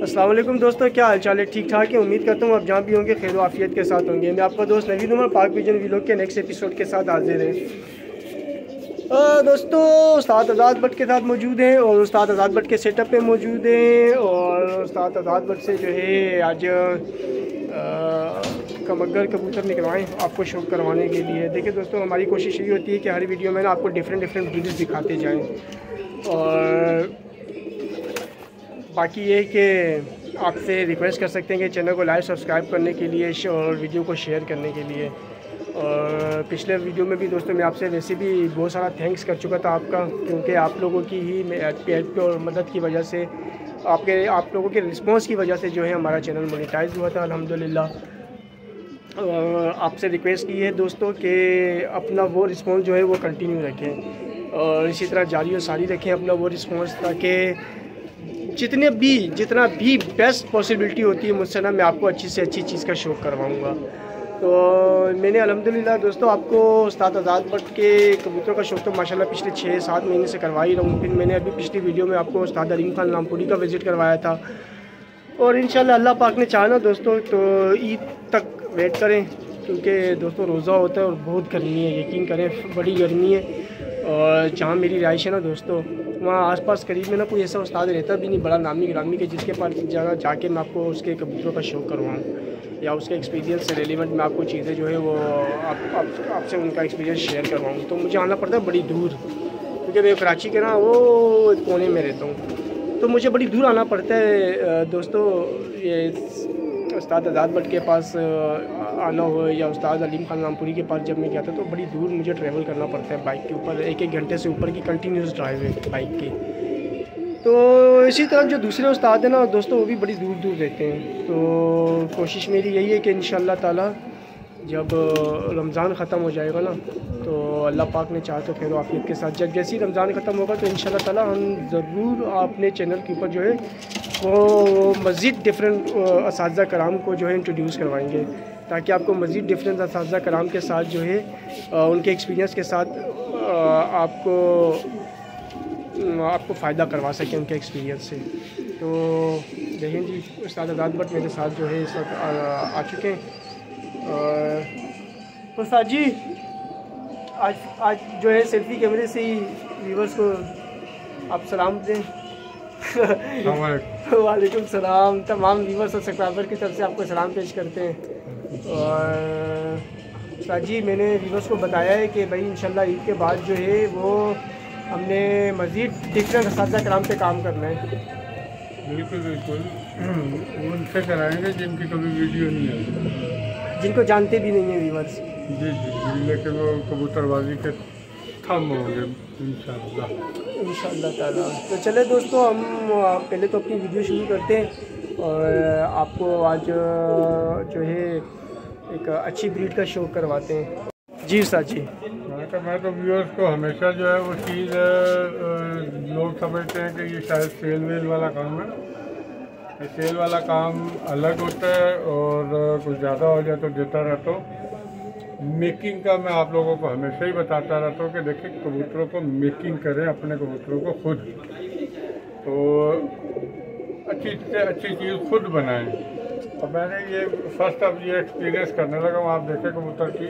अस्सलाम वालेकुम दोस्तों, क्या हाल चाल है? ठीक ठाक है। उम्मीद करता हूँ आप जहाँ भी होंगे खैर आफियत के साथ होंगे। मैं आपका दोस्त नवीद उमर पाक विजन व्लॉग के नेक्स्ट एपिसोड के साथ हाजिर है। दोस्तों उस्ताद आज़ाद भट्ट के साथ मौजूद हैं और उस्ताद आज़ाद भट्ट के सेटअप पे मौजूद हैं और उस्ताद आज़ाद भट्ट से जो है आज कमगर कबूतर निकलवाएँ आपको शौक करवाने के लिए। देखिए दोस्तों, हमारी कोशिश यही होती है कि हर वीडियो में ना आपको डिफरेंट ब्रीड्स दिखाते जाएँ और बाकी ये कि आपसे रिक्वेस्ट कर सकते हैं कि चैनल को लाइक सब्सक्राइब करने के लिए और वीडियो को शेयर करने के लिए। और पिछले वीडियो में भी दोस्तों मैं आपसे वैसे भी बहुत सारा थैंक्स कर चुका था आपका, क्योंकि आप लोगों की ही हेल्प और मदद की वजह से आप लोगों के रिस्पांस की वजह से जो है हमारा चैनल मोनेटाइज हुआ था अल्हम्दुलिल्लाह। आपसे रिक्वेस्ट की है दोस्तों कि अपना वो रिस्पांस जो है वो कंटिन्यू रखें और इसी तरह जारी और सारी रखें अपना वो रिस्पांस, ताकि जितना भी बेस्ट पॉसिबिलिटी होती है मुझसे ना मैं आपको अच्छी से अच्छी चीज़ का शौक़ करवाऊँगा। तो मैंने अल्हम्दुलिल्लाह दोस्तों आपको उस्ताद आज़ाद भट्ट के कबूतर का शौक़ तो माशाल्लाह पिछले 6-7 महीने से करवा ही रहा हूँ। फिर मैंने अभी पिछली वीडियो में आपको उस्ताद अलीम खान नामपुरी का विज़िट करवाया था और इंशाल्लाह अल्लाह पाक ने चाहा ना दोस्तों तो ईद तक वेट करें, क्योंकि दोस्तों रोज़ा होता है और बहुत गर्मी है, यकीन करें बड़ी गर्मी है। और जहाँ मेरी रिहाइश है ना दोस्तों, वहाँ आसपास करीब में ना कोई ऐसा उस्ताद रहता भी नहीं बड़ा नामी गिरामी के जिसके पास जाके मैं आपको उसके कबूतरों का शौक़ करवाऊँ या उसके एक्सपीरियंस से रिलेवेंट मैं आपको चीज़ें जो है वो आपसे उनका एक्सपीरियंस शेयर करवाऊँ। तो मुझे आना पड़ता है बड़ी दूर, क्योंकि मैं कराची के ना वो कोने में रहता हूँ, तो मुझे बड़ी दूर आना पड़ता है दोस्तों। ये उस्ताद आज़ाद भट्ट के पास आना हो या उस्ताद अलीम खान नामपुरी के पास जब मैं गया था तो बड़ी दूर मुझे ट्रैवल करना पड़ता है बाइक के ऊपर, 1-1 घंटे से ऊपर की कंटिन्यूस ड्राइव है बाइक की। तो इसी तरह जो दूसरे उस्ताद हैं ना दोस्तों वो भी बड़ी दूर दूर रहते हैं। तो कोशिश मेरी यही है कि इंशाअल्लाह ताला जब रमज़ान ख़त्म हो जाएगा ना तो अल्लाह पाक ने चाहा तो खैर आफियत के साथ जब जैसे ही रमज़ान ख़त्म होगा तो इंशाअल्लाह ताला हम ज़रूर अपने चैनल के ऊपर जो है वो मज़ीद डिफरेंट असातिज़ा कराम को जो है इंट्रोड्यूस करवाएंगे, ताकि आपको मज़ीद डिफरेंट असातिज़ा कराम के साथ जो है उनके एक्सपीरियंस के साथ आपको फ़ायदा करवा सकें उनके एक्सपीरियंस से। तो देखें जी, उस्ताद आज़ाद भट्ट मेरे साथ जो है इस वक्त आ चुके हैं। और उस्ताद जी आज जो है सेल्फी कैमरे से ही व्यूवर्स को आप सलाम दें। वालेकुम सलाम। तमाम व्यूवर्स और सब्सक्राइबर की तरफ से आपको सलाम पेश करते हैं। और उस्ताद जी मैंने व्यूवर्स को बताया है कि भाई इंशाल्लाह ईद के बाद जो है वो हमने मज़ीद डिफरेंट असातिज़ा कराम पे काम करना है। बिल्कुल उनसे कराएंगे जिनकी कभी वीडियो नहीं है, जिनको जानते भी नहीं है व्यूवर्स। जी, लेकिन वो कबूतरबाजी के थम होंगे इंशाअल्लाह ताला। तो चले दोस्तों, हम पहले तो अपनी वीडियो शुरू करते हैं और आपको आज जो है एक अच्छी ब्रीड का शौक़ करवाते हैं। जी उस्ताद जी। मैं तो व्यूअर्स को हमेशा जो है वो चीज़ लोग समझते हैं कि ये शायद सेल वेल वाला काम है। ये सेल वाला काम अलग होता है और कुछ ज़्यादा हो जाए तो देता रहता हूँ। मेकिंग का मैं आप लोगों को हमेशा ही बताता रहता हूँ कि देखिए कबूतरों को मेकिंग करें अपने कबूतरों को खुद, तो अच्छी से अच्छी चीज़ खुद बनाएं। और मैंने ये फर्स्ट अब ये एक्सपीरियंस करने लगा हूँ। आप देखें कबूतर की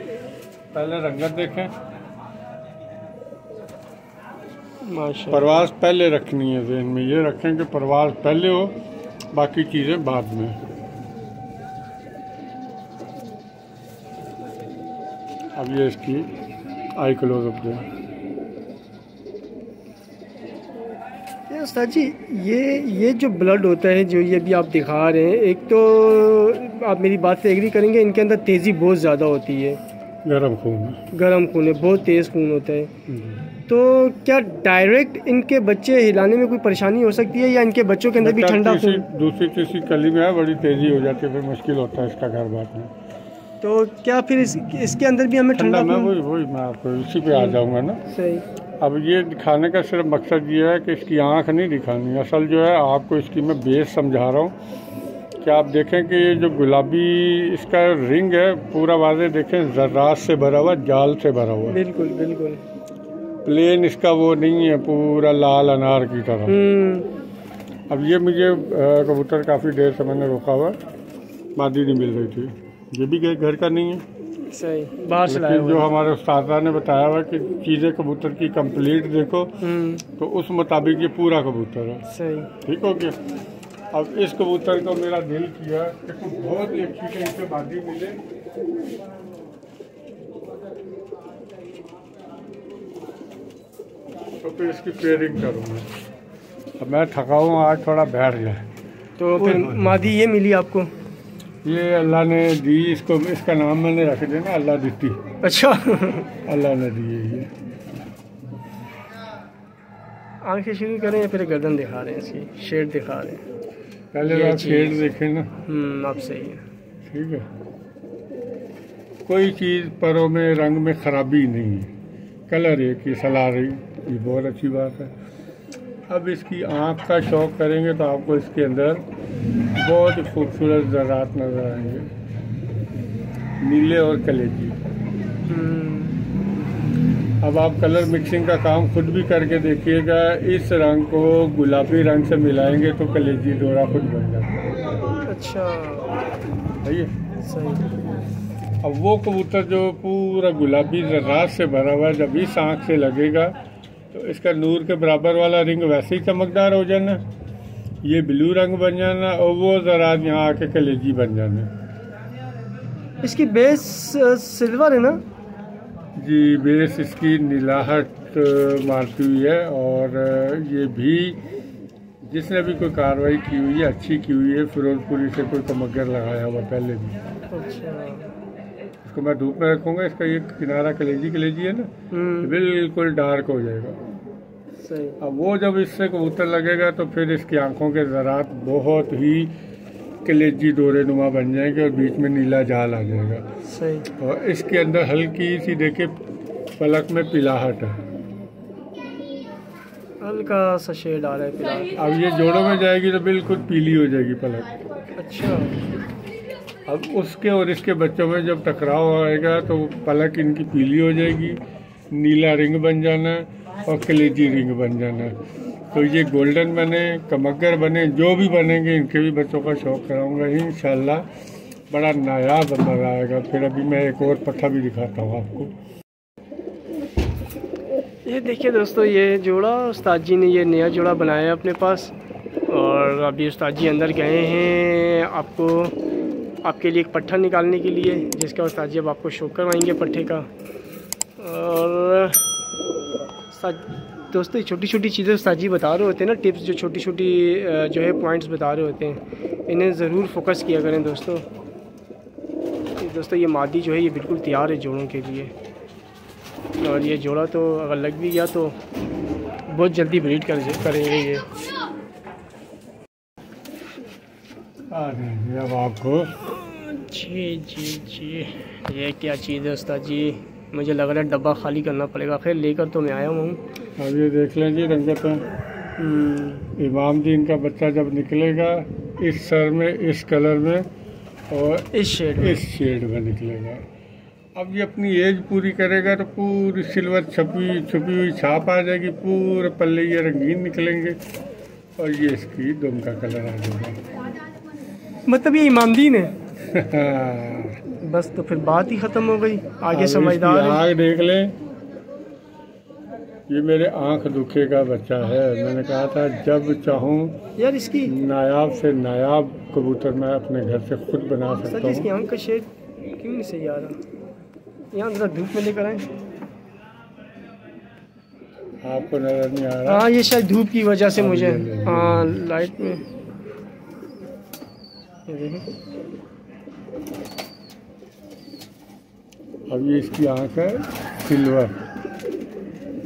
पहले रंगत देखें, परवाज़ पहले रखनी है ज़हन में, ये रखें कि परवाज़ पहले हो बाकी चीज़ें बाद में। अब ये इसकी आई क्लोजअप दें। उस्ताद जी ये जो ब्लड होता है जो ये भी आप दिखा रहे हैं, एक तो आप मेरी बात से एग्री करेंगे इनके अंदर तेज़ी बहुत ज़्यादा होती है, गरम खून है, बहुत तेज़ खून होता है। तो क्या डायरेक्ट इनके बच्चे हिलाने में कोई परेशानी हो सकती है या इनके बच्चों के अंदर भी ठंडा खून? दूसरी तीसरी कली में है बड़ी तेज़ी हो जाती है, फिर मुश्किल होता है इसका घर बात में। तो क्या फिर इसके अंदर भी हमें ठंडा मैं वही मैं आपको इसी पे आ जाऊँगा ना। सही। अब ये दिखाने का सिर्फ मकसद ये है कि इसकी आँख नहीं दिखानी, असल जो है आपको इसकी मैं बेस समझा रहा हूँ कि आप देखें कि ये जो गुलाबी इसका रिंग है पूरा वाज़े देखें, ज़र्रात से भरा हुआ, जाल से भरा हुआ। बिल्कुल प्लेन इसका वो नहीं है पूरा लाल अनार की तरह। अब ये मुझे कबूतर काफ़ी देर से मैंने रोका हुआ, मादी नहीं मिल रही थी। ये भी घर का नहीं है, सही बाहर से लाया हुआ। जो हमारे उस्ताद ने बताया हुआ कि चीज़ें कबूतर की कंप्लीट देखो तो उस मुताबिक ये पूरा कबूतर है। सही, ठीक हो गया। अब इस कबूतर को मेरा दिल किया कि कुछ बहुत ही अच्छी कहीं से मादी मिले, तो फिर इसकी पेयरिंग करूँगा। अब मैं थका हूँ, आज थोड़ा बैठ जाए। तो फिर मादी ये मिली आपको? ये अल्लाह ने दी, इसको इसका नाम मैंने रख दिया ना, अल्लाह दी। अच्छा। अल्लाह ने दी है ये। आंखें शुरू करें या फिर गर्दन दिखा रहे हैं, इसकी शेड दिखा रहे हैं? पहले आप शेड देखें ना। आप सही है, ठीक है। कोई चीज़ परों में रंग में ख़राबी नहीं है, कलर एक ही सलाह रही, ये बहुत अच्छी बात है। अब इसकी आँख का शौक़ करेंगे तो आपको इसके अंदर बहुत ही खूबसूरत ज़रात नज़र आएंगे, नीले और कलेजी। अब आप कलर मिक्सिंग का काम खुद भी करके देखिएगा, इस रंग को गुलाबी रंग से मिलाएंगे तो कलेजी डोरा खुद बन जाता है। अच्छा, सही है, सही। अब वो कबूतर जो पूरा गुलाबी ज़रात से भरा हुआ है, जब इस आँख से लगेगा तो इसका नूर के बराबर वाला रिंग वैसे ही चमकदार हो जाना, ये ब्लू रंग बन जाना और वो ज़रात यहाँ आके कलेजी बन जाना। इसकी बेस सिल्वर है ना? जी, बेस इसकी नीलाहट मारती हुई है, और ये भी जिसने भी कोई कार्रवाई की हुई है अच्छी की हुई है, फिरोजपुरी से कोई कमगर लगाया हुआ पहले भी। अच्छा, इसको मैं धूप में रखूँगा, इसका ये किनारा कलेजी है ना, बिल्कुल डार्क हो जाएगा। सही। अब वो जब इससे कबूतर लगेगा तो फिर इसकी आंखों के ज़रात बहुत ही कलेजी डोरे नुमा बन जाएंगे और बीच में नीला जाल आ जाएगा। सही। और इसके अंदर हल्की सी देखिए पलक में पिलाहट है, हल्का सा शेड आ रहा है पिलाहट। अब ये जोड़ों में जाएगी तो बिल्कुल पीली हो जाएगी पलक। अच्छा। अब उसके और इसके बच्चों में जब टकराव आएगा तो पलक इनकी पीली हो जाएगी, नीला रिंग बन जाना और कलेजी रिंग बन जाना। तो ये गोल्डन बने, कमगर बने, जो भी बनेंगे इनके भी बच्चों का शौक़ कराऊंगा इंशाल्लाह, बड़ा नायाब मज़ा आएगा। फिर अभी मैं एक और पट्ठा भी दिखाता हूँ आपको। ये देखिए दोस्तों, ये जोड़ा उस्ताद जी ने ये नया जोड़ा बनाया है अपने पास, और अभी उस्ताद जी अंदर गए हैं आपके लिए एक पट्ठा निकालने के लिए, जिसका उस्ताद जी अब आपको शो करवाएंगे पट्ठे का। और दोस्तों छोटी छोटी चीज़ें उस्ताद जी बता रहे होते हैं ना, टिप्स जो छोटी छोटी जो है पॉइंट्स बता रहे होते हैं, इन्हें ज़रूर फोकस किया करें दोस्तों। ये मादी जो है ये बिल्कुल तैयार है जोड़ों के लिए, और ये जोड़ा तो अगर लग भी गया तो बहुत जल्दी ब्रीड करेंगे ये। अब आपको जी ये क्या चीज़ है उस्ताद जी, मुझे लग रहा है डब्बा खाली करना पड़ेगा। खैर लेकर तो मैं आया हूँ। अब ये देख लें जी रंगत है। इमाम दीन का बच्चा जब निकलेगा इस सर में, इस कलर में और इस शेड में निकलेगा। अब ये अपनी एज पूरी करेगा तो पूरी सिल्वर छुपी हुई छाप आ जाएगी, पूरे पल्ले ये रंगीन निकलेंगे और ये इसकी दुम का कलर आ जाएगा। मतलब ये इमामदीन है। बस तो फिर बात ही ख़त्म हो गई, आगे समझदार है। आग देख लें, ये मेरे आंख दुखे का बच्चा है। मैंने कहा था जब चाहूँ यार इसकी नायाब से नायाब कबूतर मैं अपने घर से खुद बना सकता हूँ। इसकी आंख का शेड क्यों नहीं सही आ रहा? यहाँ ज़रा धूप में लेकर आए, आपको नजर नहीं आ रहा? हाँ ये शायद धूप की वजह से मुझे, हाँ लाइट में अब ये इसकी आंख है सिल्वर।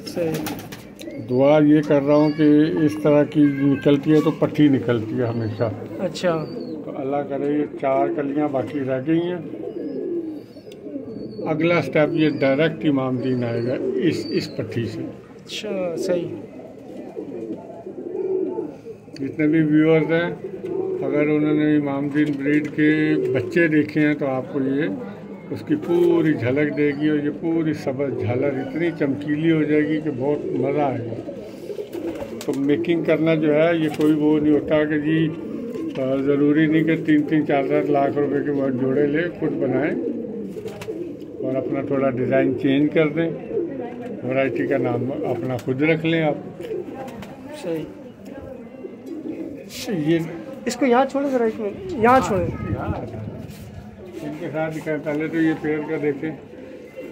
सही। दुआ ये कर रहा हूँ कि इस तरह की निकलती है तो पट्टी निकलती है हमेशा। अच्छा। तो अल्लाह करे ये 4 कलियाँ बाकी रह गई हैं। अगला स्टेप ये डायरेक्ट इमामदीन आएगा इस पट्टी से। अच्छा, सही। जितने भी व्यूअर्स हैं, अगर उन्होंने इमामदीन ब्रीड के बच्चे देखे हैं तो आपको ये उसकी पूरी झलक देगी, और ये पूरी सबज झालर इतनी चमकीली हो जाएगी कि बहुत मज़ा आएगा। तो मेकिंग करना जो है ये कोई वो नहीं होता कि जी ज़रूरी नहीं कि 3-4 लाख रुपए के बाद जोड़े ले, खुद बनाएं और अपना थोड़ा डिज़ाइन चेंज कर दें, वैरायटी का नाम अपना खुद रख लें आप। सही। ये इसको यहाँ छोड़े जरा, एक मिनट यहाँ छोड़े। इनके साथ दिखाएं, पहले तो ये पेड़ का देखें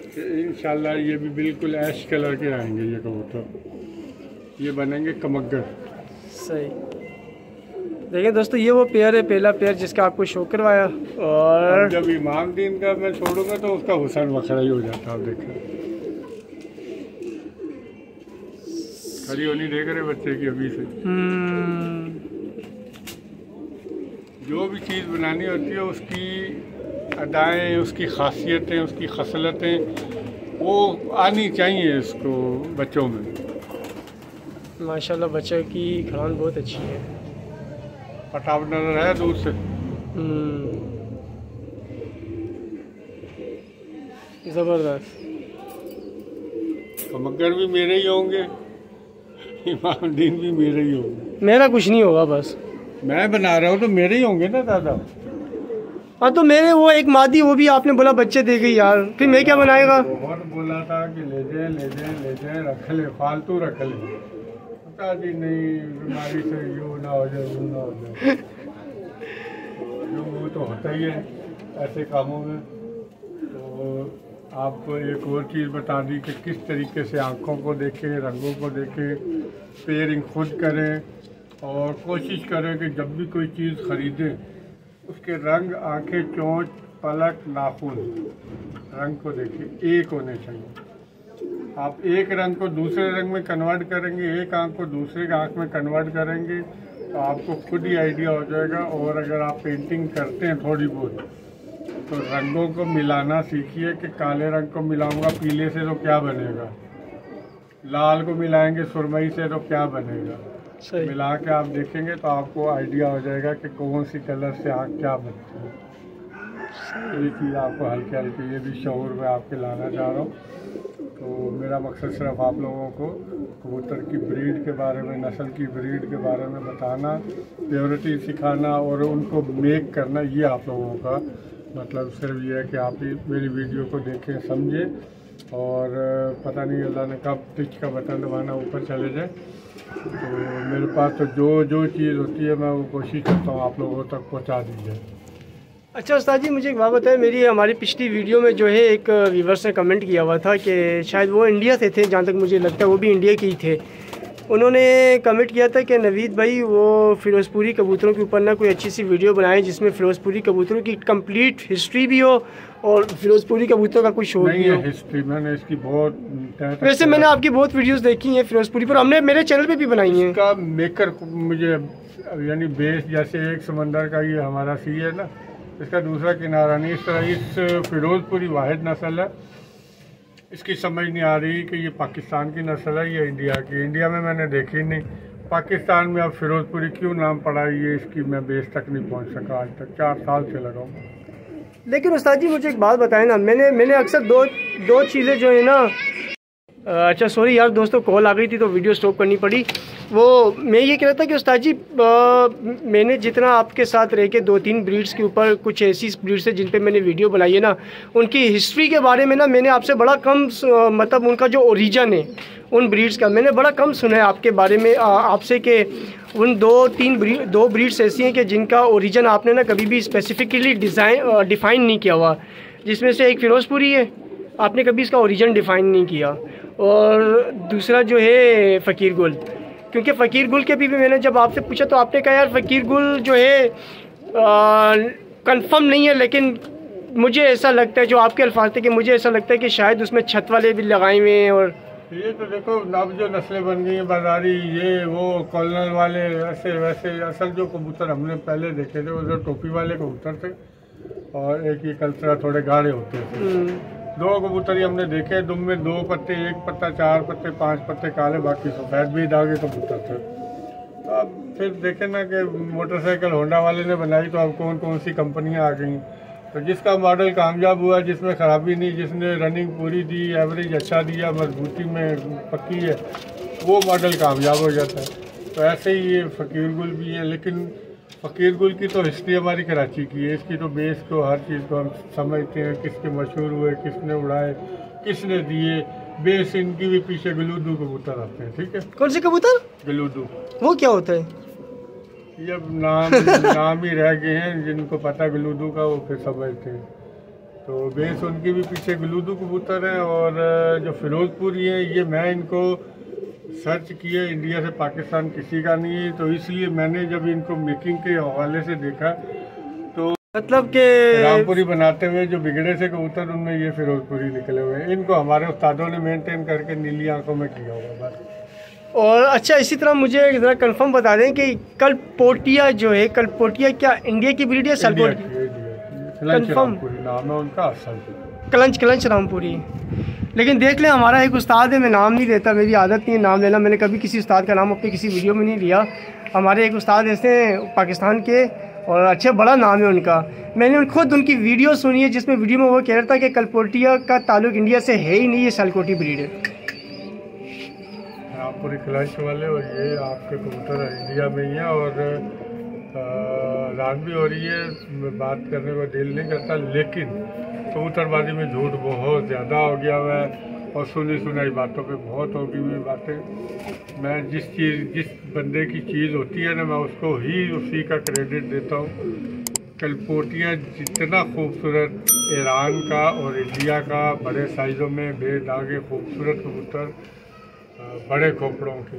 कि इंशाल्लाह ये भी बिल्कुल ऐश कलर के आएंगे ये कबूतर, ये बनेंगे कमग्गर। सही। देखिए दोस्तों, ये वो पेयर है, पहला पेयर जिसका आपको शो करवाया। और जब इमाम दीन का मैं छोड़ूंगा तो उसका हुसन वखरा ही हो जाता है। आप देखें खड़ी होनी देख रहे बच्चे की अभी से। जो भी चीज़ बनानी होती है उसकी अदाएँ, उसकी खासियतें, उसकी खसलतें वो आनी चाहिए इसको बच्चों में। माशाल्लाह बच्चे की खड़ान बहुत अच्छी है, पटाव नजर है दूर से। ज़बरदस्त। कमगर भी मेरे ही होंगे, इमाम दीन भी मेरे ही होंगे। मेरा कुछ नहीं होगा, बस मैं बना रहा हूँ तो मेरे ही होंगे ना दादा। हाँ तो मेरे वो एक मादी, वो भी आपने बोला बच्चे दे गई यार, फिर मैं क्या बनाएगा। बहुत बोला था कि ले जाए रख ले, फालतू रख ले। पता जी नहीं बीमारी से यूँ ना हो जाए, यूँ ना हो जाए। वो तो होता ही है ऐसे कामों में। तो आपको एक और चीज़ बता दी कि किस तरीके से आँखों को देखें, रंगों को देखें, पेयरिंग खुद करें और कोशिश करें कि जब भी कोई चीज़ ख़रीदें उसके रंग, आंखें, चोंच, पलक, नाखून, रंग को देखिए एक होने चाहिए। आप एक रंग को दूसरे रंग में कन्वर्ट करेंगे, एक आंख को दूसरे आंख में कन्वर्ट करेंगे तो आपको खुद ही आइडिया हो जाएगा। और अगर आप पेंटिंग करते हैं थोड़ी बहुत तो रंगों को मिलाना सीखिए कि काले रंग को मिलाऊंगा पीले से तो क्या बनेगा, लाल को मिलाएंगे सुरमई से तो क्या बनेगा। मिला के आप देखेंगे तो आपको आइडिया हो जाएगा कि कौन सी कलर से आँख क्या बनती है। ये चीज़ आपको हल्के हल्के ये भी शऊर में आपके लाना चाह रहा हूँ। तो मेरा मकसद सिर्फ आप लोगों को कबूतर की ब्रीड के बारे में, नस्ल की ब्रीड के बारे में बताना, प्योरिटी सिखाना और उनको मेक करना, ये आप लोगों का मतलब सिर्फ ये है कि आप मेरी वीडियो को देखें, समझें और पता नहीं अल्लाह ने कब टिच का बटन दबाना ऊपर चले जाए। तो मेरे पास तो जो चीज़ होती है मैं वो कोशिश करता हूँ आप लोगों तक पहुँचा दी जाए। अच्छा उस्ताद जी, मुझे एक बात बताएं, हमारी पिछली वीडियो में जो है एक व्यूवर्स ने कमेंट किया हुआ था कि शायद वो इंडिया से थे, जहाँ तक मुझे लगता है वो भी इंडिया के ही थे। उन्होंने कमेंट किया था कि नवीद भाई वो फ़िरोज़पुरी कबूतरों के ऊपर ना कोई अच्छी सी वीडियो बनाएं जिसमें फ़िरोज़पुरी कबूतरों की कंप्लीट हिस्ट्री भी हो और फ़िरोज़पुरी कबूतरों का कोई शो भी हो। हिस्ट्री मैंने इसकी बहुत, वैसे मैंने आपकी बहुत वीडियोस देखी हैं फ़िरोज़पुरी पर, हमने मेरे चैनल पे भी बनाई हैं। इसका मेकर मुझे यानी बेस जैसे एक समंदर का ये हमारा सी है ना, इसका दूसरा किनारा नहीं, इस तरह इस फ़िरोज़पुरी वाहिद नस्ल है। इसकी समझ नहीं आ रही कि ये पाकिस्तान की नस्ल है या इंडिया की। इंडिया में मैंने देखी नहीं, पाकिस्तान में अब फ़िरोज़पुरी क्यों नाम पड़ा ये इसकी मैं बेस तक नहीं पहुंच सका आज तक, 4 साल से लगा हूँ। लेकिन उस्ताद जी मुझे एक बात बताएं ना, मैंने अक्सर दो चीज़ें जो है ना, अच्छा सॉरी यार दोस्तों, कॉल आ गई थी तो वीडियो स्टॉप करनी पड़ी। वो मैं ये कह रहा था कि उस्ताद जी मैंने जितना आपके साथ रह के 2-3 ब्रीड्स के ऊपर कुछ ऐसी ब्रीड्स है जिन पे मैंने वीडियो बनाई है ना, उनकी हिस्ट्री के बारे में ना मैंने आपसे बड़ा कम मतलब उनका जो ओरिजिन है उन ब्रीड्स का मैंने बड़ा कम सुना है आपके बारे में आपसे कि उन 2 ब्रीड्स ऐसी हैं कि जिनका ओरिजिन आपने ना कभी भी स्पेसिफिकली डिफ़ाइन नहीं किया हुआ, जिसमें से एक फ़िरोज़पुरी है, आपने कभी इसका ओरिजिन डिफ़ाइन नहीं किया, और दूसरा जो है फ़कीर गुल। क्योंकि फ़कीर गुल के भी मैंने जब आपसे पूछा तो आपने कहा यार फ़कीर गुल जो है कंफर्म नहीं है, लेकिन मुझे ऐसा लगता है, जो आपके अल्फाज थे कि मुझे ऐसा लगता है कि शायद उसमें छत वाले भी लगाए हुए हैं। और ये तो देखो अब जो नस्लें बन गई हैं बाजारी, ये वो कॉलोनल वाले ऐसे वैसे, असल जो कबूतर हमने पहले देखे थे वो जो टोपी वाले कबूतर थे और एक ये कल्चरा थोड़े गाढ़े होते थे। 2 कबूतर ही हमने देखे, दुम में 2 पत्ते, 1 पत्ता, 4 पत्ते, 5 पत्ते काले, बाकी सफेद भी दागे कबूतर थे। तो अब फिर देखे ना कि मोटरसाइकिल होंडा वाले ने बनाई तो अब कौन सी कंपनियां आ गई। तो जिसका मॉडल कामयाब हुआ, जिसमें ख़राबी नहीं, जिसने रनिंग पूरी दी, एवरेज अच्छा दिया, मजबूती में पक्की है, वो मॉडल कामयाब हो जाता है। तो ऐसे ही ये फ़कीर गुल भी है, लेकिन फ़कीर गुल की तो हिस्ट्री हमारी कराची की है। इसकी तो बेस को हर चीज़ को हम समझते हैं, किसके मशहूर हुए, किसने उड़ाए, किसने दिए। बेस इनकी भी पीछे गलूदू कबूतर आते हैं। ठीक है, कौन से कबूतर? गलूदू। वो क्या होता है? ये अब नाम ही रह गए हैं, जिनको पता गलूदू का वो फिर समझते हैं। तो बेस उनकी भी पीछे गलूदू कबूतर है। और जो फिरोजपुरी है, ये मैं इनको सर्च किया, इंडिया से पाकिस्तान किसी का नहीं है। तो इसलिए मैंने जब इनको मेकिंग के हवाले से देखा तो मतलब के रामपुरी बनाते हुए जो बिगड़े से कबूतर, उनमें ये फिरोजपुरी निकले हुए हैं। इनको हमारे उस्तादों ने मेंटेन करके नीली आंखों में किया होगा बस। और अच्छा, इसी तरह मुझे ज़रा कंफर्म बता दें कि कलपोटिया जो है, कलपोटिया क्या इंडिया की ब्रीड है? सलकोट कंफर्म नाम है उनका असल कलंच रामपुरी। लेकिन देख लें, हमारा एक उस्ताद है, मैं नाम नहीं लेता, मेरी आदत नहीं है नाम लेना। मैंने कभी किसी उस्ताद का नाम अपनी किसी वीडियो में नहीं लिया। हमारे एक उस्ताद ऐसे हैं पाकिस्तान के, और अच्छा बड़ा नाम है उनका। मैंने खुद उनकी वीडियो सुनी है, जिसमें वीडियो में वो कह रहा था कि कलपोटिया का ताल्लुक इंडिया से है ही नहीं, ये सलकोटी ब्रीड है। रामपुरी क्लच वाले, और ये आपके कबूतर इंडिया में ही है। और रात भी हो रही है, बात करने को दिल नहीं करता, लेकिन कबूतरबाजी में झूठ बहुत ज़्यादा हो गया हुआ है। और सुनी सुनाई बातों पे बहुत होगी हुई बातें। मैं जिस बंदे की चीज़ होती है ना, मैं उसको ही उसी का क्रेडिट देता हूँ। कलपोटिया जितना खूबसूरत, ईरान का और इंडिया का, बड़े साइज़ों में बेदागे खूबसूरत कबूतर, बड़े खोपड़ों के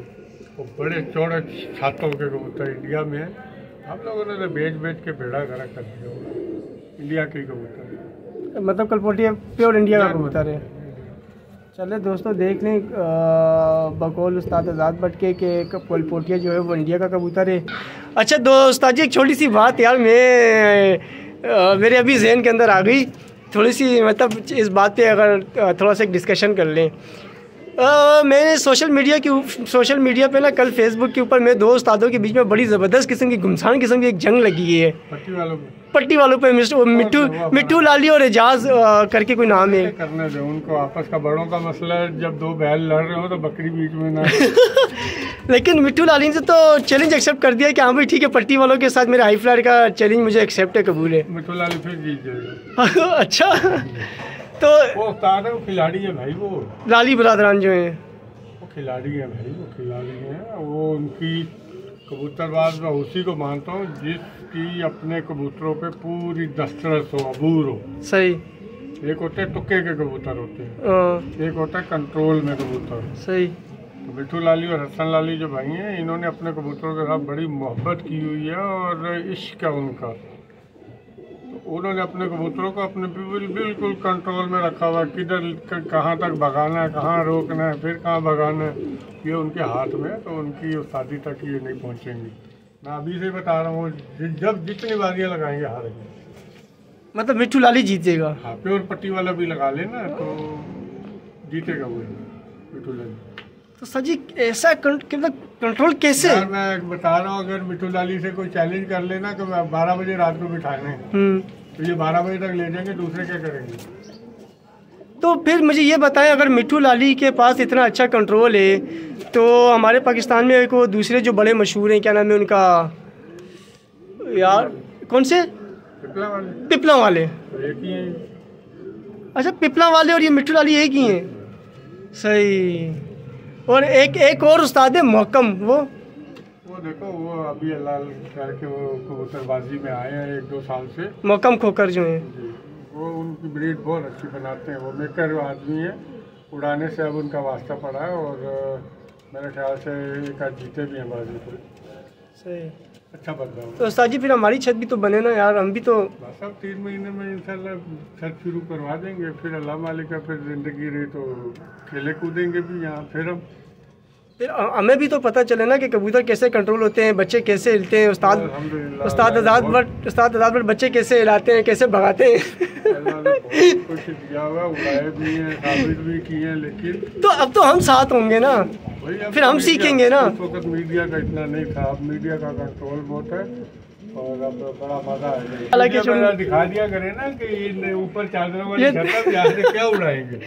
और बड़े चौड़े छातों के कबूतर इंडिया में है। हम लोगों ने तो बेच के बेड़ा गर्क कर दिया होगा। इंडिया के कबूतर, मतलब कलपोटिया प्योर इंडिया का कबूतर है। चले दोस्तों, देख लें बकौल उस्ताद आज़ाद भट्ट के कलपोटिया जो है वो इंडिया का कबूतर है। अच्छा दोस्त जी, एक छोटी सी बात यार, मेरे अभी जहन के अंदर आ गई थोड़ी सी, मतलब इस बात पे अगर थोड़ा सा एक डिस्कशन कर लें। मैंने सोशल मीडिया पे ना, कल फेसबुक के ऊपर मैं दो उस्तादों के बीच में बड़ी ज़बरदस्त किस्म की घुमसान किस्म की एक जंग लगी है। पट्टी वालों पे मिट्टू लाली और एजाज करके कोई नाम है। करने दो उनको, आपस का बड़ों का मसला है। जब दो बैल लड़ रहे हो तो बकरी बीच में ना लेकिन मिट्टू लाली से तो चैलेंज एक्सेप्ट कर दिया कि हाँ भाई ठीक है, पट्टी वालों के साथ मेरे हाई फ्लायर का चैलेंज मुझे एक्सेप्ट है, कबूल है। मिट्टू लाली फिर जीत जाएगा। अच्छा, तो वो उस्ताद है, वो खिलाड़ी है भाई। वो लाली बरादरान जो है वो खिलाड़ी है भाई, वो खिलाड़ी है। वो उनकी कबूतरबाज मैं उसी को मानता हूँ जिसकी अपने कबूतरों पे पूरी दस्तरस हो, अबूर हो। सही। एक होते हैं तुक्के के कबूतर होते हैं, एक होता है कंट्रोल में कबूतर। सही। तो मिट्टू लाली और हसन लाली जो भाई हैं, इन्होंने अपने कबूतरों के साथ बड़ी मोहब्बत की हुई है और इश्क है उनका। उन्होंने अपने कबूतरों को अपने बिल्कुल कंट्रोल में रखा हुआ, किधर कहाँ तक भगाना है, कहाँ रोकना है, फिर कहाँ भगाना है, ये उनके हाथ में है। तो उनकी शादी तक ये नहीं पहुँचेंगी। मैं अभी से बता रहा हूँ, जब जितनी बारियाँ लगाएंगे हारेंगे। मतलब मिट्टू लाली जीतेगा? हाँ, प्योर पट्टी वाला भी लगा लेना तो जीतेगा वो मिट्टू लाली। तो सर जी ऐसा कंट्रोल कैसे? यार मैं बता रहा हूँ, अगर मिट्टू लाली से कोई चैलेंज कर लेना कि 12 बजे रात को बिठाने, तो ये 12 बजे तक ले जाएंगे, दूसरे क्या करेंगे? तो फिर मुझे ये बताएं, अगर मिट्टू लाली के पास इतना अच्छा कंट्रोल है, तो हमारे पाकिस्तान में एक वो दूसरे जो बड़े मशहूर हैं, क्या नाम है उनका यार, कौन से? पिपला वाले। एक ही है। अच्छा, पिपला वाले और ये मिट्टू लाली एक ही हैं। सही। और एक और उस्ताद है मोहकम, वो देखो, वो अभी अल्लाह करके वो कबूतरबाजी में आए हैं 1-2 साल से। मोहकम खोकर जो हैं, वो उनकी ब्रीड बहुत अच्छी बनाते हैं। वो मेकर आदमी है, उड़ाने से अब उनका वास्ता पड़ा है। और मेरे ख्याल से एक आध जीते भी हैं बाजी को। सही। अच्छा बंदा है। तो उस्ताद जी फिर हमारी छत भी तो बने ना यार, हम भी तो बस अब 3 महीने में इंशाल्लाह छत शुरू करवा देंगे। फिर अल्लाह मालिक का फिर ज़िंदगी रही तो खेले कूदेंगे भी यहाँ। फिर हमें भी तो पता चले ना कि कबूतर कैसे कंट्रोल होते हैं, बच्चे कैसे हिलते हैं। उस्ताद आज़ाद भट्ट बच्चे कैसे हिलाते हैं, कैसे भगाते हैं। कुछ दिया हुआ, उड़ाए भी हैं, साबित भी किए हैं, लेकिन तो अब तो हम साथ होंगे ना, फिर हम सीखेंगे ना। उस वक्त मीडिया का इतना नहीं था, अब मीडिया का कंट्रोल बहुत है और अब बड़ा मजा आएगा। दिखा दिया करे ना कि ऊपर चादरों वाली छत है, यहाँ से क्या उड़ाएंगे,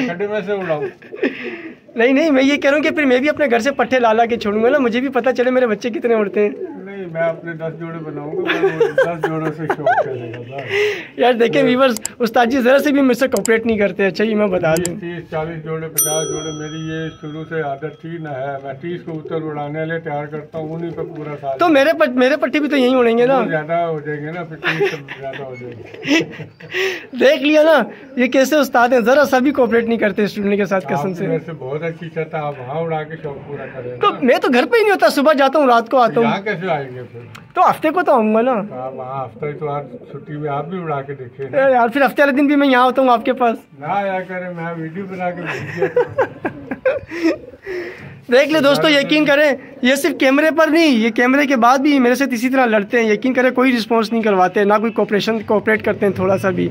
खड्डे में से उड़ाऊं। नहीं नहीं, मैं ये कह रहा हूँ कि फिर मैं भी अपने घर से पट्टे ला के छोड़ूंगा ना, मुझे भी पता चले मेरे बच्चे कितने उड़ते हैं। नहीं, मैं अपने 10 जोड़े बनाऊंगा, 10 जोड़ों से शौक चलेगा यार देखें व्यूअर्स, उस्ताद जी ज़रा से भी मुझसे कोऑपरेट नहीं करते। अच्छा ये मैं बता दूँ 30-40 जोड़े 50 जोड़े मेरी ये शुरू से आदत थी ना है। मैं 30 कबूतर उड़ाने वाले तैयार करता हूँ, उन्हीं पर पूरा साल। तो मेरे पट्टे भी तो यहीं उड़ेंगे ना, ज़्यादा हो जाएंगे ना, फिर 30 से ज़्यादा हो जाएंगे। देख लिया ना ये कैसे उस्ताद हैं, ज़रा सा भी कोऑपरेट नहीं करते स्टूडेंट के साथ, कसम से। वैसे बहुत अच्छी चाहता, आप वहाँ उड़ा के शौक पूरा करें। तो मैं तो घर पे ही नहीं होता, सुबह जाता हूँ रात को आता हूँ। यहाँ कैसे आएंगे फिर? तो हफ्ते को तो आऊँगा ना। आप वहाँ हफ्ता ही तो आज छुट्टी में आप भी उड़ा के देखे यार, फिर हफ्ते वाले दिन भी मैं यहाँ आता हूँ आपके पास ना आया करें, मैं वीडियो बना के भेज दिया करूँ। देख ले दोस्तों, यकीन करें ये सिर्फ कैमरे पर नहीं, ये कैमरे के बाद भी मेरे से इसी तरह लड़ते हैं। यकीन करें कोई रिस्पांस नहीं करवाते, ना कोई कोऑपरेट करते हैं थोड़ा सा भी,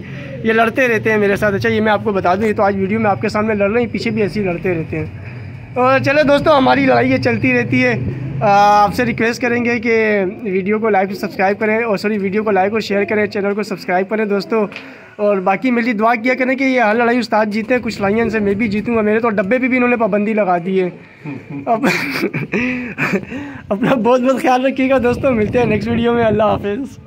ये लड़ते रहते हैं मेरे साथ। अच्छा ये मैं आपको बता दूं, ये तो आज वीडियो में आपके सामने लड़ रहे हैं, पीछे भी ऐसे ही लड़ते रहते हैं। और चले दोस्तों, हमारी लड़ाई ये चलती रहती है। आपसे रिक्वेस्ट करेंगे कि वीडियो को लाइक और सब्सक्राइब करें, और सॉरी वीडियो को लाइक और शेयर करें, चैनल को सब्सक्राइब करें दोस्तों। और बाकी मेरी दुआ किया करें कि ये हर लड़ाई उस्ताद जीते हैं, कुछ लड़ाइयों से मैं भी जीतूंगा। मेरे तो डब्बे पे भी इन्होंने पाबंदी लगा दी है। अपना बहुत बहुत ख्याल रखिएगा दोस्तों, मिलते हैं नेक्स्ट वीडियो में। अल्लाह हाफिज़।